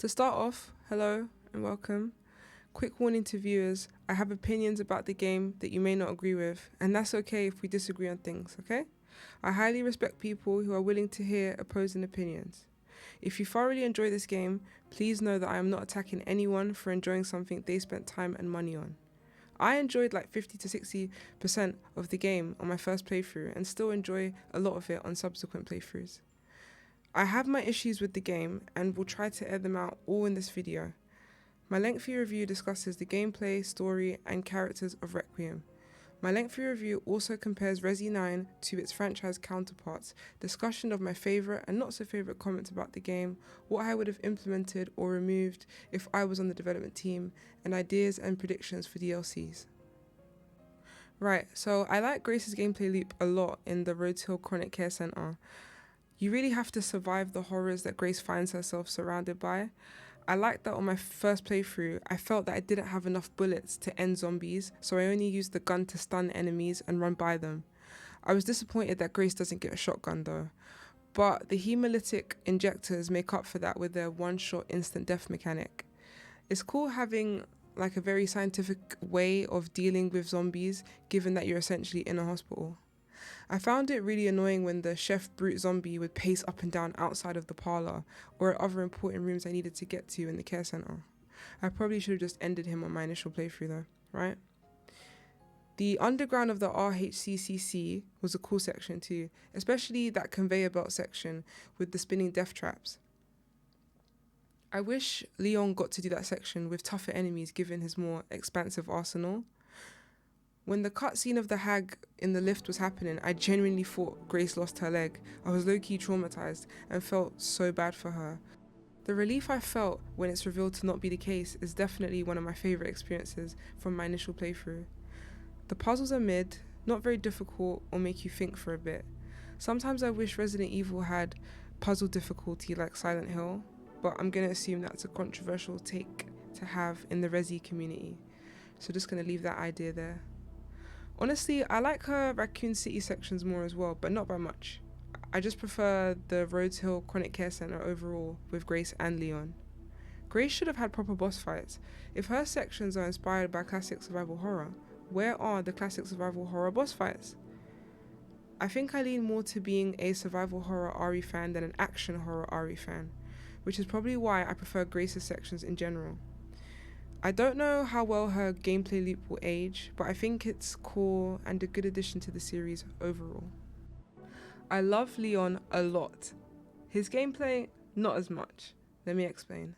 To start off, hello and welcome. Quick warning to viewers, I have opinions about the game that you may not agree with, and that's okay if we disagree on things, okay? I highly respect people who are willing to hear opposing opinions. If you thoroughly enjoy this game, please know that I am not attacking anyone for enjoying something they spent time and money on. I enjoyed like 50 to 60% of the game on my first playthrough and still enjoy a lot of it on subsequent playthroughs. I have my issues with the game and will try to air them out all in this video. My lengthy review discusses the gameplay, story, and characters of Requiem. My lengthy review also compares Resi 9 to its franchise counterparts, discussion of my favourite and not so favourite comments about the game, what I would have implemented or removed if I was on the development team, and ideas and predictions for DLCs. Right, so I like Grace's gameplay loop a lot in the Rhodes Hill Chronic Care Centre. You really have to survive the horrors that Grace finds herself surrounded by. I like that on my first playthrough, I felt that I didn't have enough bullets to end zombies, so I only used the gun to stun enemies and run by them. I was disappointed that Grace doesn't get a shotgun though, but the hemolytic injectors make up for that with their one-shot instant death mechanic. It's cool having like a very scientific way of dealing with zombies, given that you're essentially in a hospital. I found it really annoying when the chef brute zombie would pace up and down outside of the parlour or at other important rooms I needed to get to in the care centre. I probably should have just ended him on my initial playthrough though, right? The underground of the RHCCC was a cool section too, especially that conveyor belt section with the spinning death traps. I wish Leon got to do that section with tougher enemies given his more expansive arsenal. When the cutscene of the hag in the lift was happening, I genuinely thought Grace lost her leg. I was low-key traumatized and felt so bad for her. The relief I felt when it's revealed to not be the case is definitely one of my favourite experiences from my initial playthrough. The puzzles are mid, not very difficult or make you think for a bit. Sometimes I wish Resident Evil had puzzle difficulty like Silent Hill, but I'm going to assume that's a controversial take to have in the Resi community. So just going to leave that idea there. Honestly, I like her Raccoon City sections more as well, but not by much. I just prefer the Rhodes Hill Chronic Care Centre overall with Grace and Leon. Grace should have had proper boss fights. If her sections are inspired by classic survival horror, where are the classic survival horror boss fights? I think I lean more to being a survival horror RE fan than an action horror RE fan, which is probably why I prefer Grace's sections in general. I don't know how well her gameplay loop will age, but I think it's cool and a good addition to the series overall. I love Leon a lot. His gameplay, not as much. Let me explain.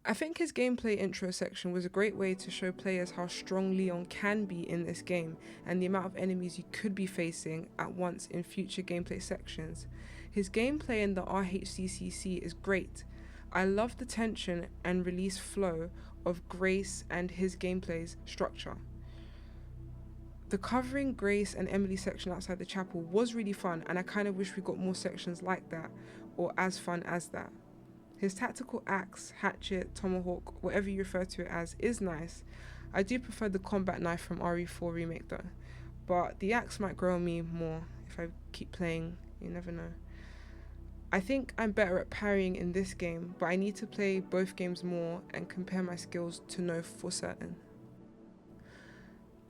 I think his gameplay intro section was a great way to show players how strong Leon can be in this game and the amount of enemies you could be facing at once in future gameplay sections. His gameplay in the RHCCC is great. I love the tension and release flow of Grace and his gameplay's structure. The covering Grace and Emily section outside the chapel was really fun, and I kind of wish we got more sections like that or as fun as that. His tactical axe, hatchet, tomahawk, whatever you refer to it as, is nice. I do prefer the combat knife from RE4 Remake though, but the axe might grow on me more if I keep playing, you never know. I think I'm better at parrying in this game, but I need to play both games more and compare my skills to know for certain.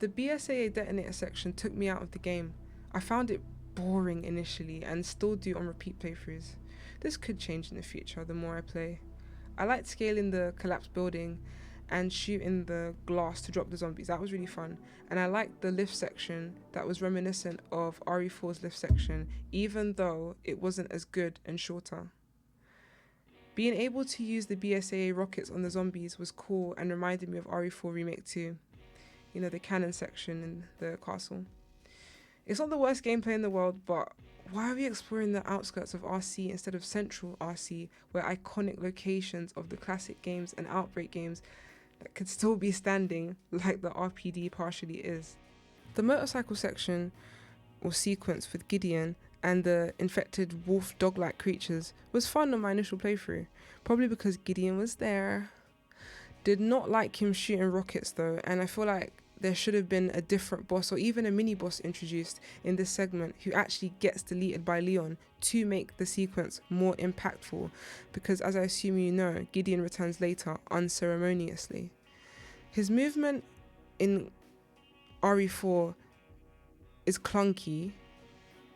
The BSAA detonator section took me out of the game. I found it boring initially and still do on repeat playthroughs. This could change in the future the more I play. I liked scaling the collapsed building and shooting the glass to drop the zombies. That was really fun. And I liked the lift section that was reminiscent of RE4's lift section, even though it wasn't as good and shorter. Being able to use the BSAA rockets on the zombies was cool and reminded me of RE4 Remake 2. You know, the cannon section in the castle. It's not the worst gameplay in the world, but why are we exploring the outskirts of RC instead of central RC, where iconic locations of the classic games and Outbreak games that could still be standing like the RPD partially is? The motorcycle section or sequence with Gideon and the infected wolf dog-like creatures was fun on my initial playthrough, probably because Gideon was there. Did not like him shooting rockets though, and I feel like there should have been a different boss or even a mini boss introduced in this segment who actually gets deleted by Leon to make the sequence more impactful, because as I assume you know, Gideon returns later unceremoniously. His movement in RE4 is clunky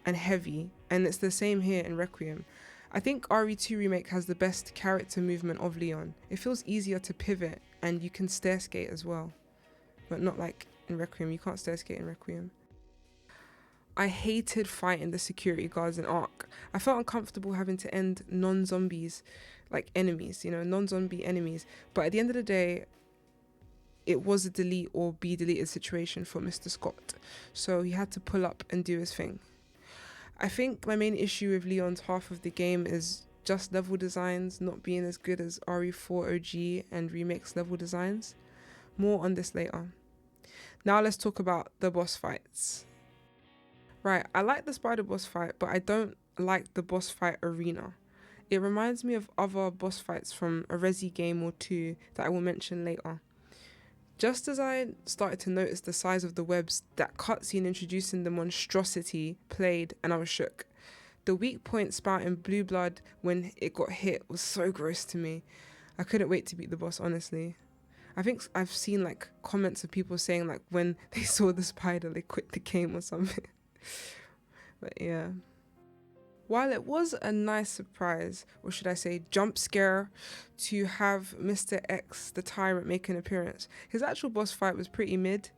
and heavy, and it's the same here in Requiem. I think RE2 Remake has the best character movement of Leon. It feels easier to pivot and you can stair skate as well. But not like in Requiem, you can't stair skate in Requiem. I hated fighting the security guards in Ark. I felt uncomfortable having to end non-zombies, like enemies, non-zombie enemies. But at the end of the day, it was a delete or be deleted situation for Mr. Scott. So he had to pull up and do his thing. I think my main issue with Leon's half of the game is just level designs not being as good as RE4 OG and Remake's level designs. More on this later. Now let's talk about the boss fights. Right, I like the spider boss fight, but I don't like the boss fight arena. It reminds me of other boss fights from a Resi game or two that I will mention later. Just as I started to notice the size of the webs, that cutscene introducing the monstrosity played and I was shook. The weak point spouting blue blood when it got hit was so gross to me. I couldn't wait to beat the boss, honestly. I think I've seen like comments of people saying like when they saw the spider they quit the game or something. But yeah. While it was a nice surprise, or should I say jump scare, to have Mr. X, the tyrant, make an appearance, his actual boss fight was pretty mid.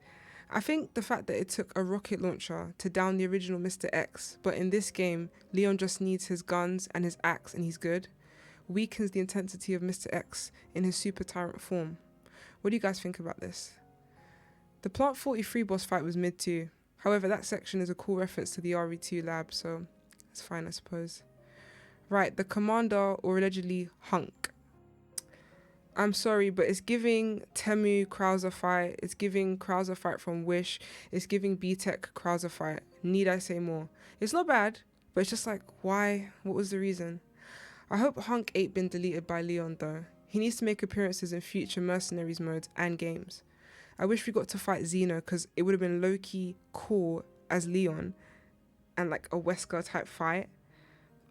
I think the fact that it took a rocket launcher to down the original Mr. X, but in this game, Leon just needs his guns and his axe and he's good, weakens the intensity of Mr. X in his super tyrant form. What do you guys think about this? The Plant 43 boss fight was mid too. However, that section is a cool reference to the RE2 lab, so it's fine, I suppose. Right, the commander, or allegedly Hunk. I'm sorry, but it's giving Temu Krauser fight. It's giving Krauser fight from Wish. It's giving B-Tech Krauser fight. Need I say more? It's not bad, but it's just like, why? What was the reason? I hope Hunk ain't been deleted by Leon though. He needs to make appearances in future Mercenaries modes and games. I wish we got to fight Xeno because it would have been low-key cool as Leon and like a Wesker type fight,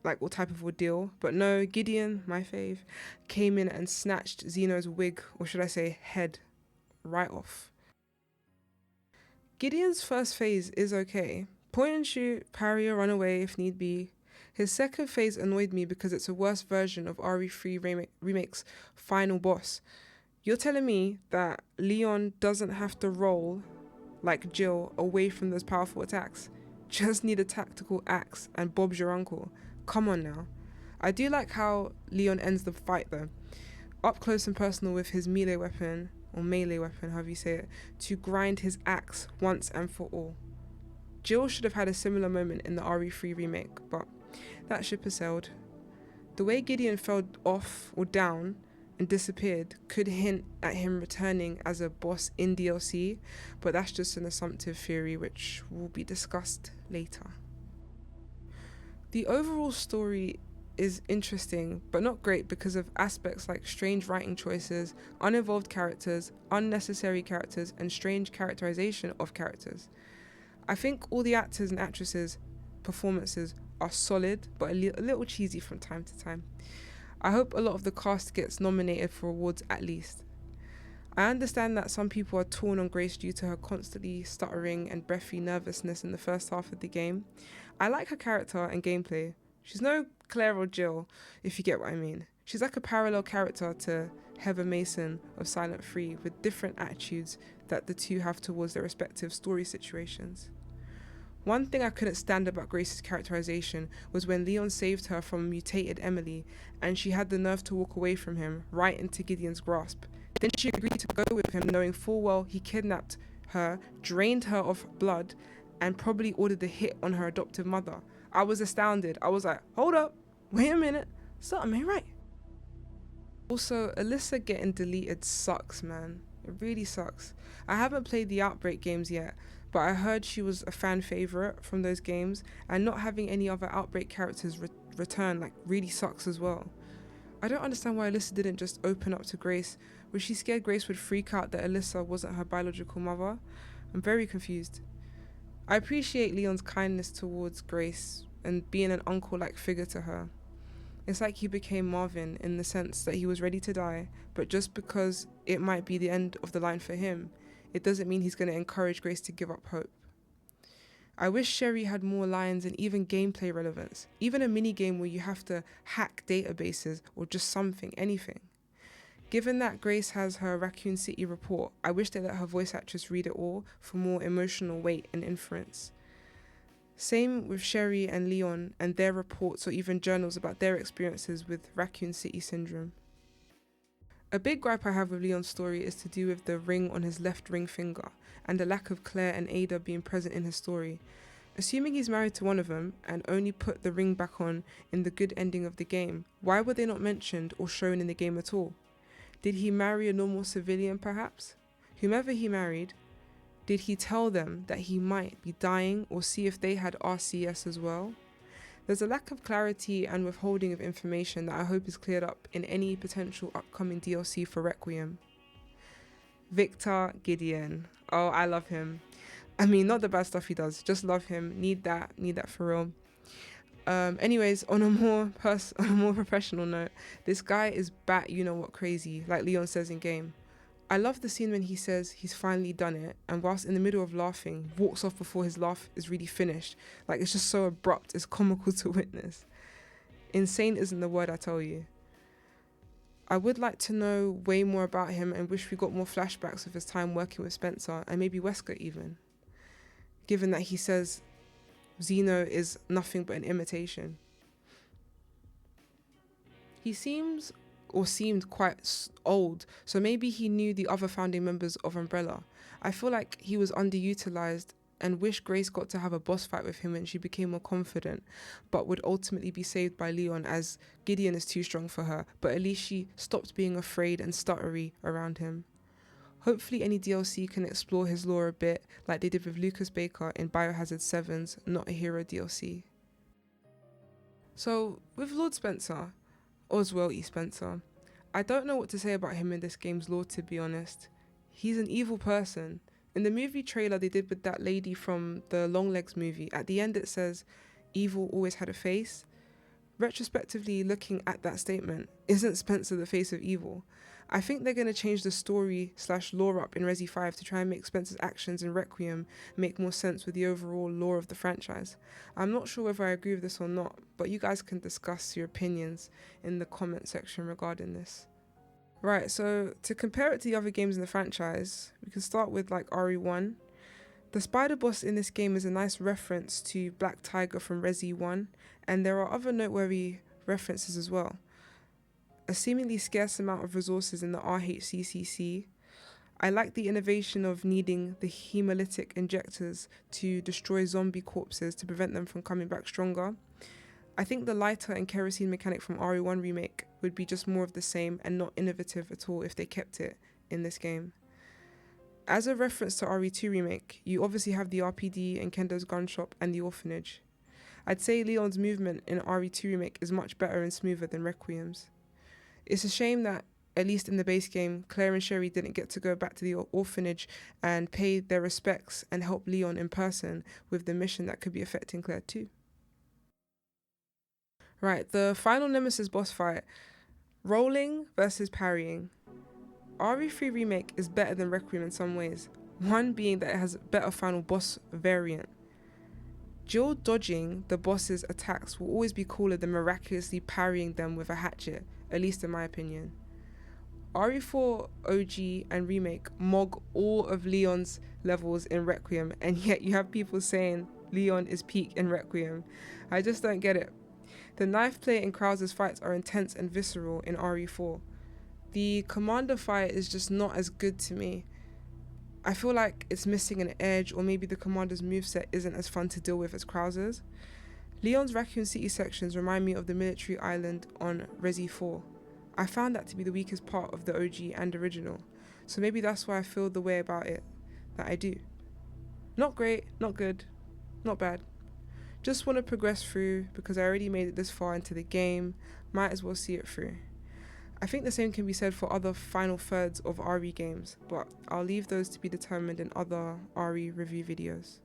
like what type of ordeal. But no, Gideon, my fave, came in and snatched Xeno's wig, or should I say head, right off. Gideon's first phase is okay. Point and shoot, parry or run away if need be. His second phase annoyed me because it's a worse version of RE3 Remake's final boss. You're telling me that Leon doesn't have to roll, like Jill, away from those powerful attacks? Just need a tactical axe and Bob's your uncle. Come on now. I do like how Leon ends the fight though. Up close and personal with his melee weapon, or melee weapon, however you say it, to grind his axe once and for all. Jill should have had a similar moment in the RE3 remake, but that ship has sailed. The way Gideon fell off or down and disappeared could hint at him returning as a boss in DLC, but that's just an assumptive theory which will be discussed later. The overall story is interesting, but not great because of aspects like strange writing choices, uninvolved characters, unnecessary characters, and strange characterization of characters. I think all the actors and actresses' performances are solid, but a little cheesy from time to time. I hope a lot of the cast gets nominated for awards at least. I understand that some people are torn on Grace due to her constantly stuttering and breathy nervousness in the first half of the game. I like her character and gameplay. She's no Claire or Jill, if you get what I mean. She's like a parallel character to Heather Mason of Silent 3 with different attitudes that the two have towards their respective story situations. One thing I couldn't stand about Grace's characterization was when Leon saved her from mutated Emily and she had the nerve to walk away from him right into Gideon's grasp. Then she agreed to go with him knowing full well he kidnapped her, drained her of blood, and probably ordered the hit on her adoptive mother. I was astounded. I was like, hold up, wait a minute, something ain't right. Also, Alyssa getting deleted sucks, man. It really sucks. I haven't played the Outbreak games yet, but I heard she was a fan favorite from those games, and not having any other Outbreak characters return like really sucks as well. I don't understand why Alyssa didn't just open up to Grace. Was she scared Grace would freak out that Alyssa wasn't her biological mother? I'm very confused. I appreciate Leon's kindness towards Grace and being an uncle-like figure to her. It's like he became Marvin in the sense that he was ready to die, but just because it might be the end of the line for him, it doesn't mean he's going to encourage Grace to give up hope. I wish Sherry had more lines and even gameplay relevance, even a mini game where you have to hack databases or just something, anything. Given that Grace has her Raccoon City report, I wish they let her voice actress read it all for more emotional weight and inference. Same with Sherry and Leon and their reports or even journals about their experiences with Raccoon City syndrome. A big gripe I have with Leon's story is to do with the ring on his left ring finger and the lack of Claire and Ada being present in his story. Assuming he's married to one of them and only put the ring back on in the good ending of the game, why were they not mentioned or shown in the game at all? Did he marry a normal civilian perhaps? Whomever he married, did he tell them that he might be dying or see if they had RCS as well? There's a lack of clarity and withholding of information that I hope is cleared up in any potential upcoming DLC for Requiem. Victor Gideon. Oh, I love him. I mean, not the bad stuff he does, just love him. Need that for real. Anyways, on a more professional note, this guy is bat you know what crazy, like Leon says in game. I love the scene when he says he's finally done it, and whilst in the middle of laughing, walks off before his laugh is really finished. Like, it's just so abrupt, it's comical to witness. Insane isn't the word, I tell you. I would like to know way more about him and wish we got more flashbacks of his time working with Spencer, and maybe Wesker even. Given that he says Zeno is nothing but an imitation. He seemed quite old, so maybe he knew the other founding members of Umbrella. I feel like he was underutilized and wish Grace got to have a boss fight with him when she became more confident, but would ultimately be saved by Leon as Gideon is too strong for her, but at least she stopped being afraid and stuttery around him. Hopefully any DLC can explore his lore a bit like they did with Lucas Baker in Biohazard 7's Not a Hero DLC. So, with Lord Spencer, Oswell E. Spencer, I don't know what to say about him in this game's lore, to be honest. He's an evil person. In the movie trailer they did with that lady from the Longlegs movie, at the end it says, "Evil always had a face." Retrospectively looking at that statement, isn't Spencer the face of evil? I think they're going to change the story/lore up in Resi 5 to try and make Spencer's actions in Requiem make more sense with the overall lore of the franchise. I'm not sure whether I agree with this or not, but you guys can discuss your opinions in the comment section regarding this. Right, so to compare it to the other games in the franchise, we can start with like RE1. The spider boss in this game is a nice reference to Black Tiger from Resi 1, and there are other noteworthy references as well. A seemingly scarce amount of resources in the RHCCC. I like the innovation of needing the hemolytic injectors to destroy zombie corpses to prevent them from coming back stronger. I think the lighter and kerosene mechanic from RE1 Remake would be just more of the same and not innovative at all if they kept it in this game. As a reference to RE2 Remake, you obviously have the RPD and Kendo's gun shop and the orphanage. I'd say Leon's movement in RE2 Remake is much better and smoother than Requiem's. It's a shame that, at least in the base game, Claire and Sherry didn't get to go back to the orphanage and pay their respects and help Leon in person with the mission that could be affecting Claire too. Right, the final Nemesis boss fight, rolling versus parrying. RE3 Remake is better than Requiem in some ways, one being that it has a better final boss variant. Jill dodging the boss's attacks will always be cooler than miraculously parrying them with a hatchet, at least in my opinion. RE4 OG and Remake mog all of Leon's levels in Requiem, and yet you have people saying Leon is peak in Requiem. I just don't get it. The knife play in Krauser's fights are intense and visceral in RE4. The commander fight is just not as good to me. I feel like it's missing an edge, or maybe the commander's moveset isn't as fun to deal with as Krauser's. Leon's Raccoon City sections remind me of the military island on Resi 4. I found that to be the weakest part of the OG and original, so maybe that's why I feel the way about it that I do. Not great, not good, not bad. Just want to progress through because I already made it this far into the game, might as well see it through. I think the same can be said for other final thirds of RE games, but I'll leave those to be determined in other RE review videos.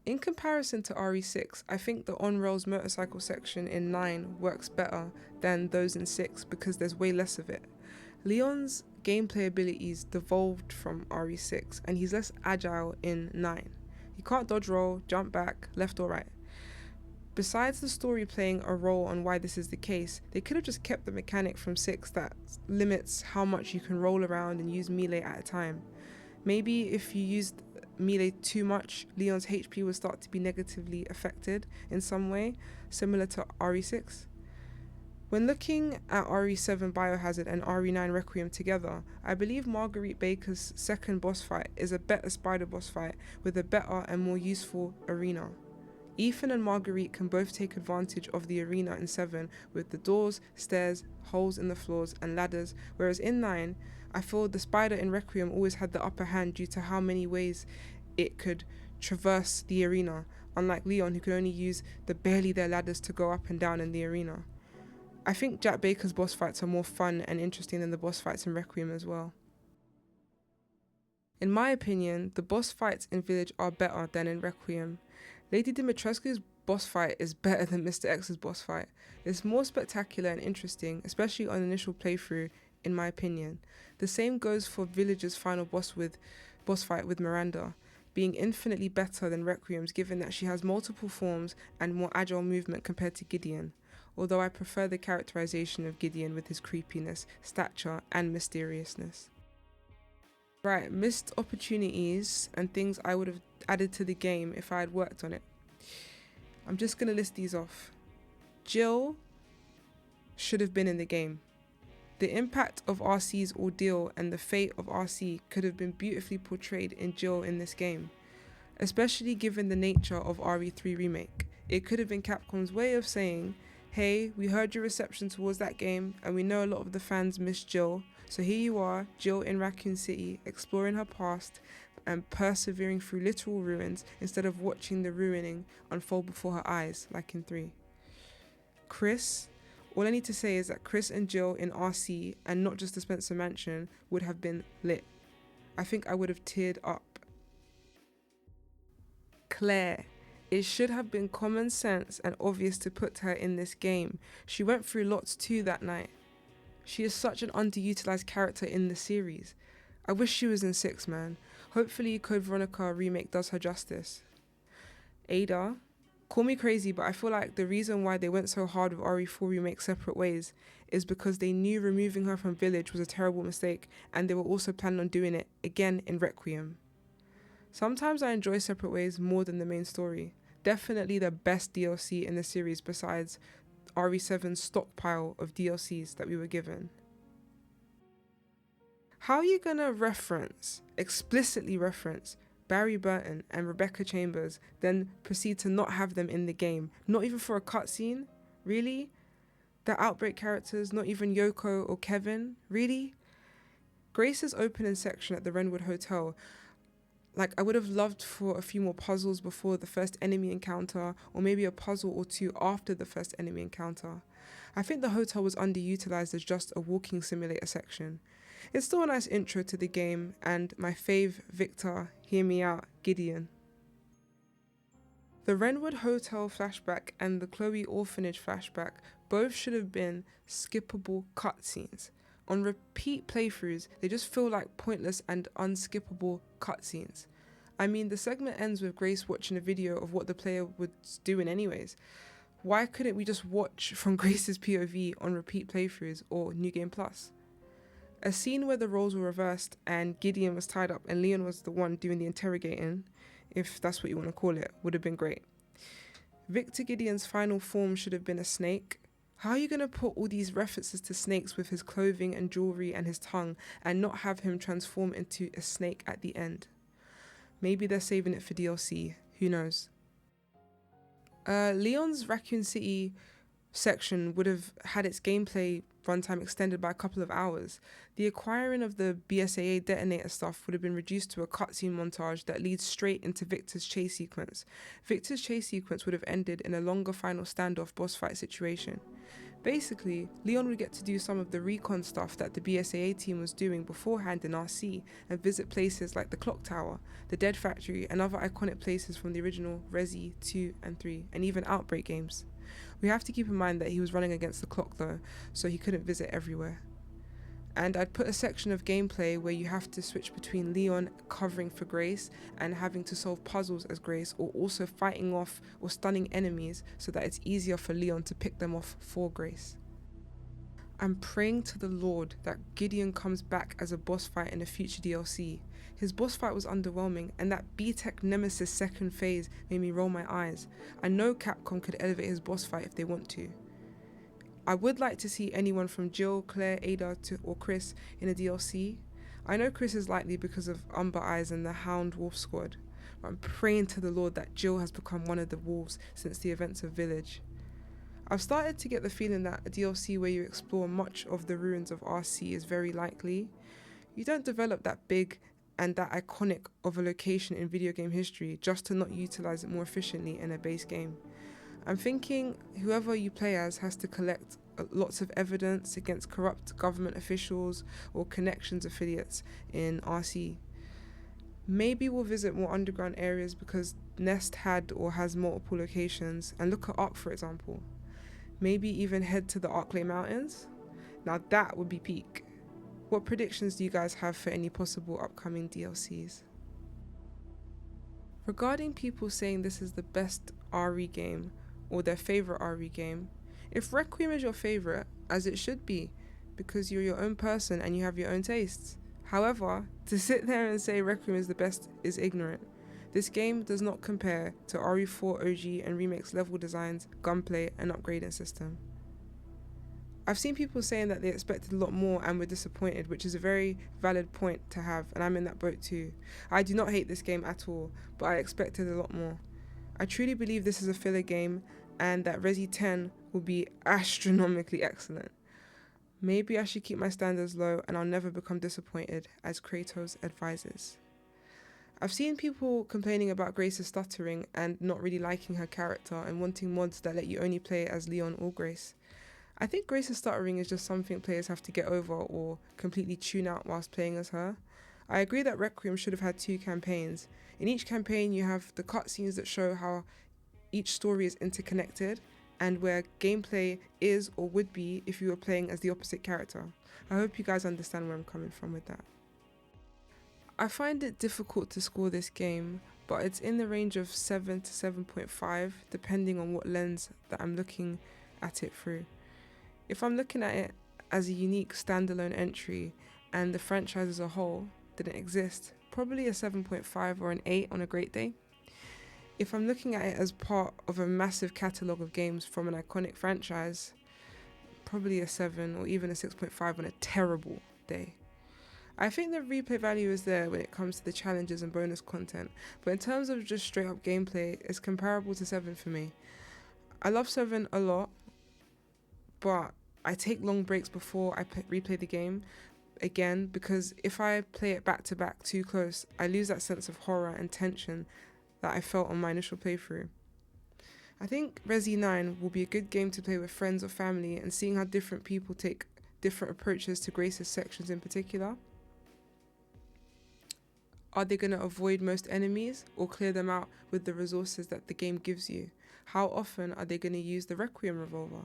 In comparison to RE6, I think the on-rails motorcycle section in 9 works better than those in 6 because there's way less of it. Leon's gameplay abilities devolved from RE6 and he's less agile in 9. He can't dodge roll, jump back, left or right. Besides the story playing a role on why this is the case, they could have just kept the mechanic from 6 that limits how much you can roll around and use melee at a time. Maybe if you used melee too much, Leon's HP would start to be negatively affected in some way, similar to RE6. When looking at RE7 Biohazard and RE9 Requiem together, I believe Marguerite Baker's second boss fight is a better spider boss fight with a better and more useful arena. Ethan and Marguerite can both take advantage of the arena in 7 with the doors, stairs, holes in the floors and ladders, whereas in 9, I feel the spider in Requiem always had the upper hand due to how many ways it could traverse the arena, unlike Leon who could only use the barely there ladders to go up and down in the arena. I think Jack Baker's boss fights are more fun and interesting than the boss fights in Requiem as well. In my opinion, the boss fights in Village are better than in Requiem. Lady Dimitrescu's boss fight is better than Mr. X's boss fight. It's more spectacular and interesting, especially on initial playthrough, in my opinion. The same goes for Village's final boss fight with Miranda, being infinitely better than Requiem's given that she has multiple forms and more agile movement compared to Gideon, although I prefer the characterization of Gideon with his creepiness, stature and mysteriousness. Right, missed opportunities and things I would have added to the game if I had worked on it. I'm just going to list these off. Jill should have been in the game. The impact of RC's ordeal and the fate of RC could have been beautifully portrayed in Jill in this game, especially given the nature of RE3 Remake. It could have been Capcom's way of saying, hey, we heard your reception towards that game and we know a lot of the fans miss Jill, so here you are, Jill in Raccoon City, exploring her past and persevering through literal ruins instead of watching the ruining unfold before her eyes, like in 3. Chris, all I need to say is that Chris and Jill in RC, and not just the Spencer Mansion, would have been lit. I think I would have teared up. Claire. It should have been common sense and obvious to put her in this game. She went through lots too that night. She is such an underutilized character in the series. I wish she was in 6, man. Hopefully Code Veronica Remake does her justice. Ada. Call me crazy, but I feel like the reason why they went so hard with RE4 Remake separate ways is because they knew removing her from Village was a terrible mistake, and they were also planning on doing it again in Requiem. Sometimes I enjoy separate ways more than the main story. Definitely the best DLC in the series besides RE7's stockpile of DLCs that we were given. How are you gonna explicitly reference Barry Burton and Rebecca Chambers, then proceed to not have them in the game? Not even for a cutscene? Really? The Outbreak characters, not even Yoko or Kevin? Really? Grace's opening section at the Renwood Hotel, I would have loved for a few more puzzles before the first enemy encounter, or maybe a puzzle or two after the first enemy encounter. I think the hotel was underutilized as just a walking simulator section. It's still a nice intro to the game, and my fave Victor, hear me out, Gideon. The Renwood Hotel flashback and the Chloe Orphanage flashback both should have been skippable cutscenes. On repeat playthroughs, they just feel like pointless and unskippable cutscenes. I mean, the segment ends with Grace watching a video of what the player was doing anyways. Why couldn't we just watch from Grace's POV on repeat playthroughs or New Game Plus? A scene where the roles were reversed and Gideon was tied up and Leon was the one doing the interrogating, if that's what you want to call it, would have been great. Victor Gideon's final form should have been a snake. How are you going to put all these references to snakes with his clothing and jewelry and his tongue and not have him transform into a snake at the end? Maybe they're saving it for DLC, who knows? Leon's Raccoon City section would have had its gameplay runtime extended by a couple of hours. The acquiring of the BSAA detonator stuff would have been reduced to a cutscene montage that leads straight into Victor's chase sequence. Victor's chase sequence would have ended in a longer final standoff boss fight situation. Basically, Leon would get to do some of the recon stuff that the BSAA team was doing beforehand in RC and visit places like the Clock Tower, the Dead Factory, and other iconic places from the original Resi 2 and 3, and even Outbreak games. We have to keep in mind that he was running against the clock though, so he couldn't visit everywhere. And I'd put a section of gameplay where you have to switch between Leon covering for Grace and having to solve puzzles as Grace, or also fighting off or stunning enemies so that it's easier for Leon to pick them off for Grace. I'm praying to the Lord that Gideon comes back as a boss fight in a future DLC. His boss fight was underwhelming, and that B-Tech Nemesis second phase made me roll my eyes. I know Capcom could elevate his boss fight if they want to. I would like to see anyone from Jill, Claire, Ada or Chris in a DLC. I know Chris is likely because of Umber Eyes and the Hound Wolf Squad, but I'm praying to the Lord that Jill has become one of the wolves since the events of Village. I've started to get the feeling that a DLC where you explore much of the ruins of RC is very likely. You don't develop that big and that iconic of a location in video game history just to not utilize it more efficiently in a base game. I'm thinking whoever you play as has to collect lots of evidence against corrupt government officials or connections affiliates in RC. Maybe we'll visit more underground areas because Nest had or has multiple locations, and look at Ark for example. Maybe even head to the Arklay Mountains? Now that would be peak. What predictions do you guys have for any possible upcoming DLCs? Regarding people saying this is the best RE game or their favourite RE game, if Requiem is your favourite, as it should be, because you're your own person and you have your own tastes. However, to sit there and say Requiem is the best is ignorant. This game does not compare to RE4 OG and Remake's level designs, gunplay and upgrading system. I've seen people saying that they expected a lot more and were disappointed, which is a very valid point to have, and I'm in that boat too. I do not hate this game at all, but I expected a lot more. I truly believe this is a filler game and that Resi 10 will be astronomically excellent. Maybe I should keep my standards low and I'll never become disappointed, as Kratos advises. I've seen people complaining about Grace's stuttering and not really liking her character and wanting mods that let you only play as Leon or Grace. I think Grace's stuttering is just something players have to get over or completely tune out whilst playing as her. I agree that Requiem should have had 2 campaigns. In each campaign you have the cutscenes that show how each story is interconnected and where gameplay is or would be if you were playing as the opposite character. I hope you guys understand where I'm coming from with that. I find it difficult to score this game, but it's in the range of 7 to 7.5 depending on what lens that I'm looking at it through. If I'm looking at it as a unique standalone entry and the franchise as a whole didn't exist, probably a 7.5 or an 8 on a great day. If I'm looking at it as part of a massive catalogue of games from an iconic franchise, probably a 7 or even a 6.5 on a terrible day. I think the replay value is there when it comes to the challenges and bonus content, but in terms of just straight up gameplay, it's comparable to 7 for me. I love 7 a lot, but I take long breaks before I replay the game again, because if I play it back to back too close, I lose that sense of horror and tension that I felt on my initial playthrough. I think Resi 9 will be a good game to play with friends or family, and seeing how different people take different approaches to Grace's sections in particular. Are they going to avoid most enemies or clear them out with the resources that the game gives you? How often are they going to use the Requiem revolver?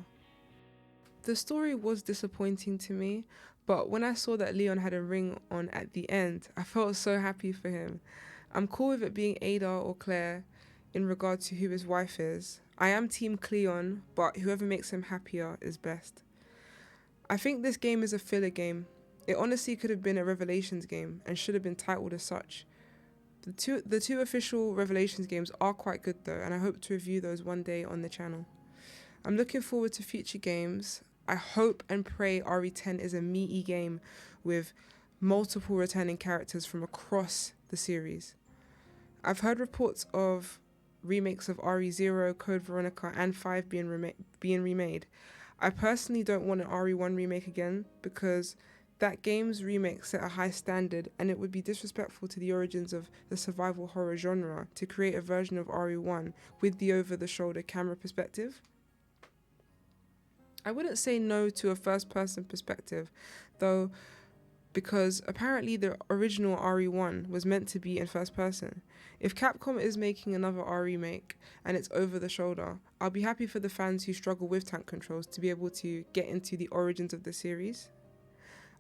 The story was disappointing to me, but when I saw that Leon had a ring on at the end, I felt so happy for him. I'm cool with it being Ada or Claire in regard to who his wife is. I am Team Cleon, but whoever makes him happier is best. I think this game is a filler game. It honestly could have been a Revelations game and should have been titled as such. The two official Revelations games are quite good though, and I hope to review those one day on the channel. I'm looking forward to future games. I hope and pray RE10 is a meaty game with multiple returning characters from across the series. I've heard reports of remakes of RE0, Code Veronica, and 5 being remade. I personally don't want an RE1 remake again because that game's remake set a high standard, and it would be disrespectful to the origins of the survival horror genre to create a version of RE1 with the over-the-shoulder camera perspective. I wouldn't say no to a first-person perspective, though, because apparently the original RE1 was meant to be in first person. If Capcom is making another RE remake and it's over the shoulder, I'll be happy for the fans who struggle with tank controls to be able to get into the origins of the series.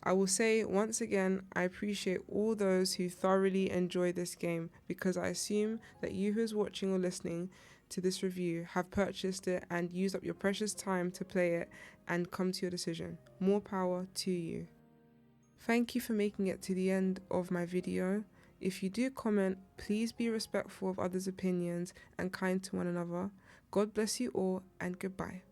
I will say once again, I appreciate all those who thoroughly enjoy this game because I assume that you who's watching or listening to this review have purchased it and used up your precious time to play it and come to your decision. More power to you. Thank you for making it to the end of my video. If you do comment, please be respectful of others' opinions and kind to one another. God bless you all, and goodbye.